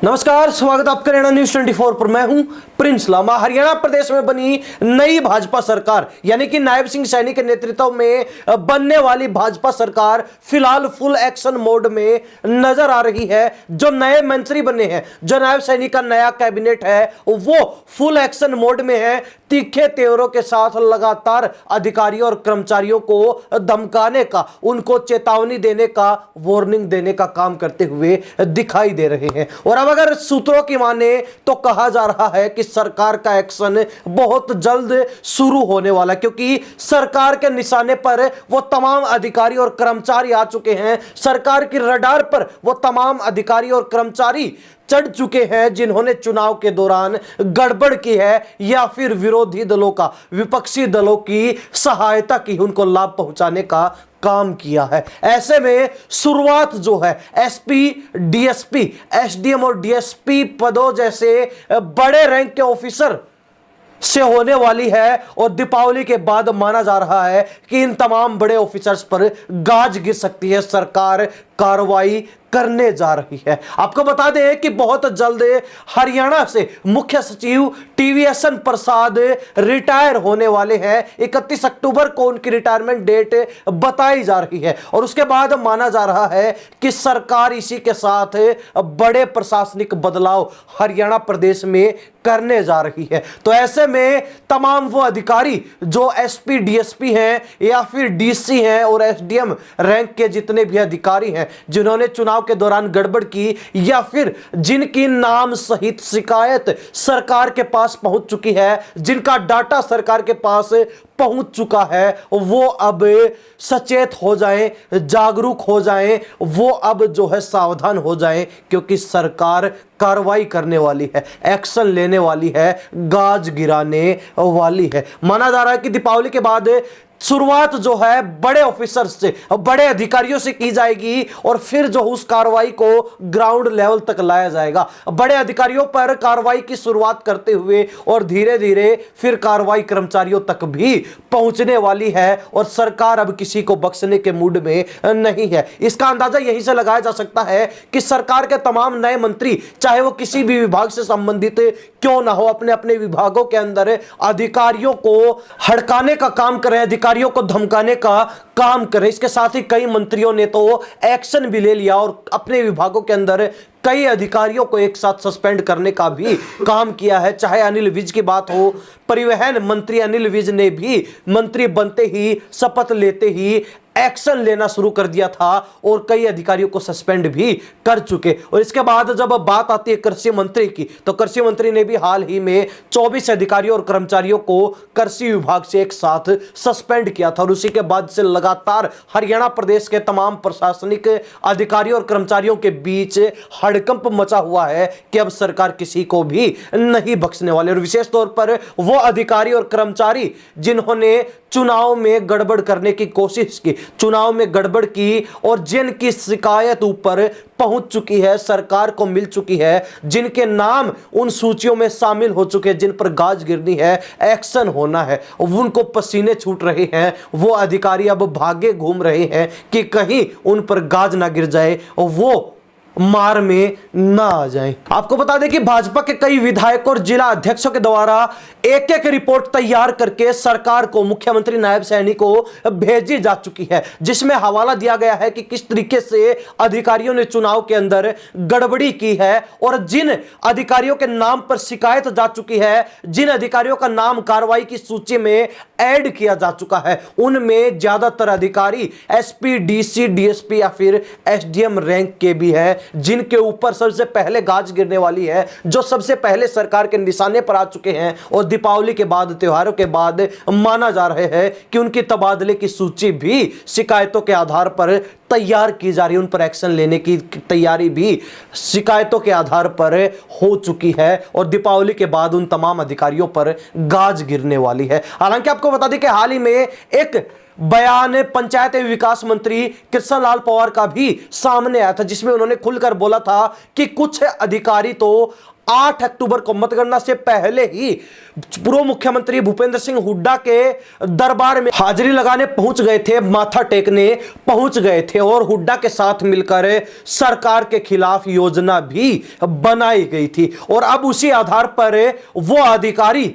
नमस्कार, स्वागत आपका हरियाणा न्यूज 24 पर। मैं हूं प्रिंस लामा। हरियाणा प्रदेश में बनी नई भाजपा सरकार यानी कि नायब सिंह सैनी के नेतृत्व में बनने वाली भाजपा सरकार फिलहाल फुल एक्शन मोड में नजर आ रही है। जो नए मंत्री बने हैं, जो नायब सैनी का नया कैबिनेट है, वो फुल एक्शन मोड में है। तीखे तेवरों के साथ लगातार अधिकारियों और कर्मचारियों को धमकाने का, उनको चेतावनी देने का, वार्निंग देने का काम करते हुए दिखाई दे रहे हैं। और अब अगर सूत्रों की माने तो कहा जा रहा है कि सरकार का एक्शन बहुत जल्द शुरू होने वाला है, क्योंकि सरकार के निशाने पर वो तमाम अधिकारी और कर्मचारी आ चुके हैं। सरकार की रडार पर वो तमाम अधिकारी और कर्मचारी चढ़ चुके हैं जिन्होंने चुनाव के दौरान गड़बड़ की है या फिर विरोधी दलों का, विपक्षी दलों की सहायता की, उनको लाभ पहुंचाने का काम किया है। ऐसे में शुरुआत जो है एसपी, डीएसपी, एसडीएम और डीएसपी पदों जैसे बड़े रैंक के ऑफिसर से होने वाली है। और दीपावली के बाद माना जा रहा है कि इन तमाम बड़े ऑफिसर्स पर गाज गिर सकती है। सरकार कार्रवाई करने जा रही है। आपको बता दें कि बहुत जल्द हरियाणा से मुख्य सचिव टीवीएसएन प्रसाद रिटायर होने वाले हैं। 31 अक्टूबर को उनकी रिटायरमेंट डेट बताई जा रही है। और उसके बाद माना जा रहा है कि सरकार इसी के साथ बड़े प्रशासनिक बदलाव हरियाणा प्रदेश में करने जा रही है। तो ऐसे में तमाम वो अधिकारी जो एसपी, डीएसपी हैं या फिर डीसी हैं और एसडीएम रैंक के जितने भी अधिकारी हैं जिन्होंने चुनाव के दौरान गड़बड़ की या फिर जिनकी नाम सहित शिकायत सरकार के पास पहुंच चुकी है, जिनका डाटा सरकार के पास पहुंच चुका है, वो अब सचेत हो जाएं, जागरूक हो जाएं, वो अब जो है सावधान हो जाएं, क्योंकि सरकार कार्रवाई करने वाली है, एक्शन लेने वाली है, गाज गिराने वाली है। माना जा रहा है कि दीपावली के बाद शुरुआत जो है बड़े ऑफिसर्स से, बड़े अधिकारियों से की जाएगी और फिर जो उस कार्रवाई को ग्राउंड लेवल तक लाया जाएगा। बड़े अधिकारियों पर कार्रवाई की शुरुआत करते हुए और धीरे धीरे फिर कार्रवाई कर्मचारियों तक भी पहुंचने वाली है। और सरकार अब किसी को बख्शने के मूड में नहीं है। इसका अंदाजा यहीं से लगाया जा सकता है कि सरकार के तमाम नए मंत्री, चाहे वो किसी भी विभाग से संबंधित क्यों ना हो, अपने अपने विभागों के अंदर अधिकारियों को हड़काने का काम करें, अधिकारियों को धमकाने का काम करें। इसके साथ ही कई मंत्रियों ने तो एक्शन भी ले लिया और अपने विभागों के अंदर कई अधिकारियों को एक साथ सस्पेंड करने का भी काम किया है। चाहे अनिल विज की बात हो, परिवहन मंत्री अनिल विज ने भी मंत्री बनते ही, शपथ लेते ही एक्शन लेना शुरू कर दिया था और कई अधिकारियों को सस्पेंड भी कर चुके। और इसके बाद जब बात आती है कृषि मंत्री की, तो कृषि मंत्री ने भी हाल ही में 24 अधिकारियों और कर्मचारियों को कृषि विभाग से एक साथ सस्पेंड किया था। और उसी के बाद से लगातार हरियाणा प्रदेश के तमाम प्रशासनिक अधिकारियों और कर्मचारियों के बीच हड़कंप मचा हुआ है कि अब सरकार किसी को भी नहीं बख्शने वाले। और विशेष तौर पर वो अधिकारी और कर्मचारी जिन्होंने चुनाव में गड़बड़ करने की कोशिश की, चुनाव में गड़बड़ की और जिनकी शिकायत ऊपर पहुंच चुकी है, सरकार को मिल चुकी है, जिनके नाम उन सूचियों में शामिल हो चुके हैं, जिन पर गाज गिरनी है, एक्शन होना है, उनको पसीने छूट रहे हैं। वो अधिकारी अब भागे घूम रहे हैं कि कहीं उन पर गाज ना गिर जाए और वो मार में ना आ जाए। आपको बता दें कि भाजपा के कई विधायकों और जिला अध्यक्षों के द्वारा एक एक रिपोर्ट तैयार करके सरकार को, मुख्यमंत्री नायब सैनी को भेजी जा चुकी है, जिसमें हवाला दिया गया है कि किस तरीके से अधिकारियों ने चुनाव के अंदर गड़बड़ी की है और जिन अधिकारियों के नाम पर शिकायत जा चुकी है, जिन अधिकारियों का नाम कार्रवाई की सूची में ऐड किया जा चुका है, उनमें ज्यादातर अधिकारी एसपी, डीसी, डीएसपी या फिर एसडीएम रैंक के भी है, जिनके ऊपर सबसे पहले गाज गिरने वाली है, जो सबसे पहले सरकार के निशाने पर आ चुके हैं। और दीपावली के बाद, त्योहारों के बाद माना जा रहे हैं कि उनकी तबादले की सूची भी शिकायतों के आधार पर तैयार की जा रही है, उन पर एक्शन लेने की तैयारी भी शिकायतों के आधार पर हो चुकी है। और दीपावली के बाद उन तमाम अधिकारियों पर गाज गिरने वाली है। हालांकि आपको बता दें कि हाल ही में एक बयान पंचायत एवं विकास मंत्री कृष्ण लाल पंवार का भी सामने आया था, जिसमें उन्होंने खुलकर बोला था कि कुछ अधिकारी तो 8 अक्टूबर को मतगणना से पहले ही पूर्व मुख्यमंत्री भूपेंद्र सिंह हुड्डा के दरबार में हाजिरी लगाने पहुंच गए थे, माथा टेकने पहुंच गए थे और हुड्डा के साथ मिलकर सरकार के खिलाफ योजना भी बनाई गई थी। और अब उसी आधार पर वो अधिकारी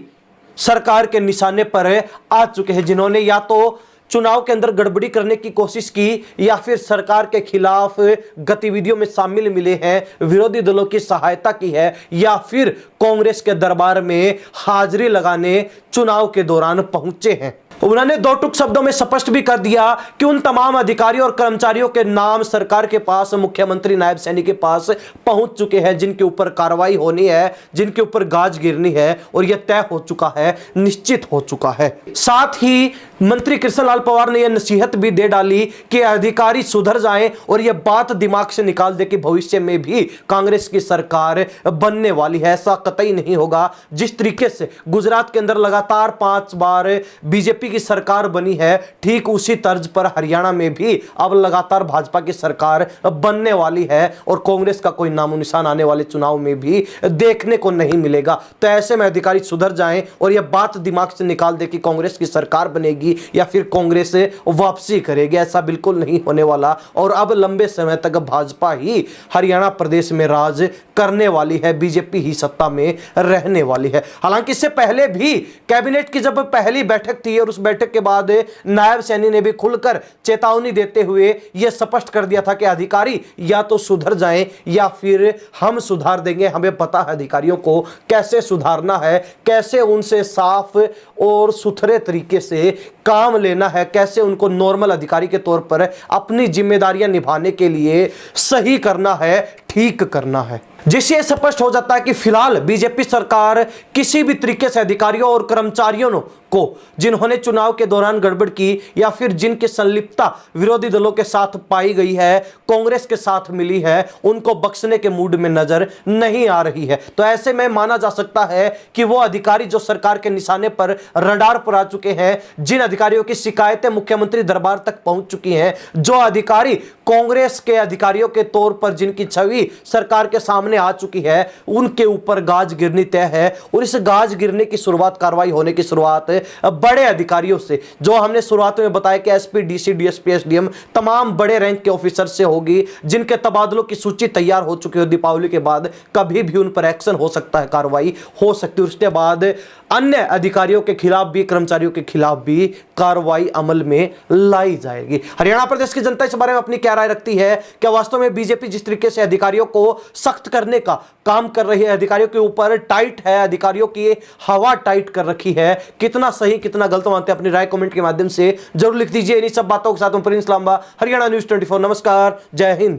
सरकार के निशाने पर आ चुके हैं जिन्होंने या तो चुनाव के अंदर गड़बड़ी करने की कोशिश की या फिर सरकार के खिलाफ गतिविधियों में शामिल मिले हैं, विरोधी दलों की सहायता की है या फिर कांग्रेस के दरबार में हाजिरी लगाने चुनाव के दौरान पहुंचे हैं। उन्होंने दो टूक शब्दों में स्पष्ट भी कर दिया कि उन तमाम अधिकारियों और कर्मचारियों के नाम सरकार के पास, मुख्यमंत्री नायब सैनी के पास पहुंच चुके हैं, जिनके ऊपर कार्रवाई होनी है, जिनके ऊपर गाज गिरनी है और यह तय हो चुका है, निश्चित हो चुका है। साथ ही मंत्री कृष्णलाल पवार ने यह नसीहत भी दे डाली कि अधिकारी सुधर जाएं और यह बात दिमाग से निकाल दे कि भविष्य में भी कांग्रेस की सरकार बनने वाली है। ऐसा कतई नहीं होगा। जिस तरीके से गुजरात के अंदर लगातार 5 बार बीजेपी की सरकार बनी है, ठीक उसी तर्ज पर हरियाणा में भी अब लगातार भाजपा की सरकार बनने वाली है और कांग्रेस का कोई नामो निशान आने वाले चुनाव में भी देखने को नहीं मिलेगा। तो ऐसे में अधिकारी सुधर जाएं और यह बात दिमाग से निकाल दे कि कांग्रेस की सरकार बनेगी या फिर कांग्रेस वापसी करेगी। ऐसा बिल्कुल नहीं होने वाला और अब लंबे समय तक भाजपा ही हरियाणा प्रदेश में राज करने वाली है, बीजेपी ही सत्ता में रहने वाली है। हालांकि इससे पहले भी कैबिनेट की जब पहली बैठक थी और उस बैठक के बाद नायब सैनी ने भी खुलकर चेतावनी देते हुए यह स्पष्ट कर दिया था कि अधिकारी या तो सुधर जाएं या फिर हम सुधार देंगे। हमें पता है अधिकारियों को कैसे सुधारना है, कैसे उनसे साफ और सुथरे तरीके से काम लेना है, कैसे उनको नॉर्मल अधिकारी के तौर पर अपनी जिम्मेदारियां निभाने के लिए सही करना है, ठीक करना है। जिससे स्पष्ट हो जाता है कि फिलहाल बीजेपी सरकार किसी भी तरीके से अधिकारियों और कर्मचारियों को जिन्होंने चुनाव के दौरान गड़बड़ की या फिर जिनकी संलिप्तता विरोधी दलों के साथ पाई गई है, कांग्रेस के साथ मिली है, उनको बख्शने के मूड में नजर नहीं आ रही है। तो ऐसे में माना जा सकता है कि वो अधिकारी जो सरकार के निशाने पर रडार पर आ चुके हैं, जिन अधिकारियों की शिकायतें मुख्यमंत्री दरबार तक पहुंच चुकी हैं, जो अधिकारी कांग्रेस के अधिकारियों के तौर पर जिनकी छवि सरकार के सामने आ चुकी है, उनके ऊपर गाज गिरनी तय है। और इस गाज गिरने की शुरुआत, कार्रवाई होने की शुरुआत बड़े अधिकारियों से, जो हमने शुरुआत में बताया कि एसपी, डीसी, डीएसपी, एसडीएम, तमाम बड़े रैंक के ऑफिसर से होगी, जिनके तबादलों की सूची तैयार हो चुकी है। दीपावली के बाद कभी भी उन पर एक्शन हो सकता है, कार्रवाई हो सकती है। उसके बाद अन्य अधिकारियों के खिलाफ भी, कर्मचारियों के खिलाफ भी कार्रवाई अमल में लाई जाएगी। हरियाणा प्रदेश की जनता इस बारे में अपनी क्या राय रखती है? क्या वास्तव में बीजेपी जिस तरीके से अधिकारियों को सख्त करने का काम कर रही है, अधिकारियों के ऊपर टाइट है, अधिकारियों की हवा टाइट कर रखी है, कितना सही कितना गलत मानते हैं? अपनी राय कमेंट के माध्यम से जरूर लिख दीजिए। इन्हीं सब बातों के साथ प्रिंस लांबा, हरियाणा न्यूज़ 24। नमस्कार, जय हिंद।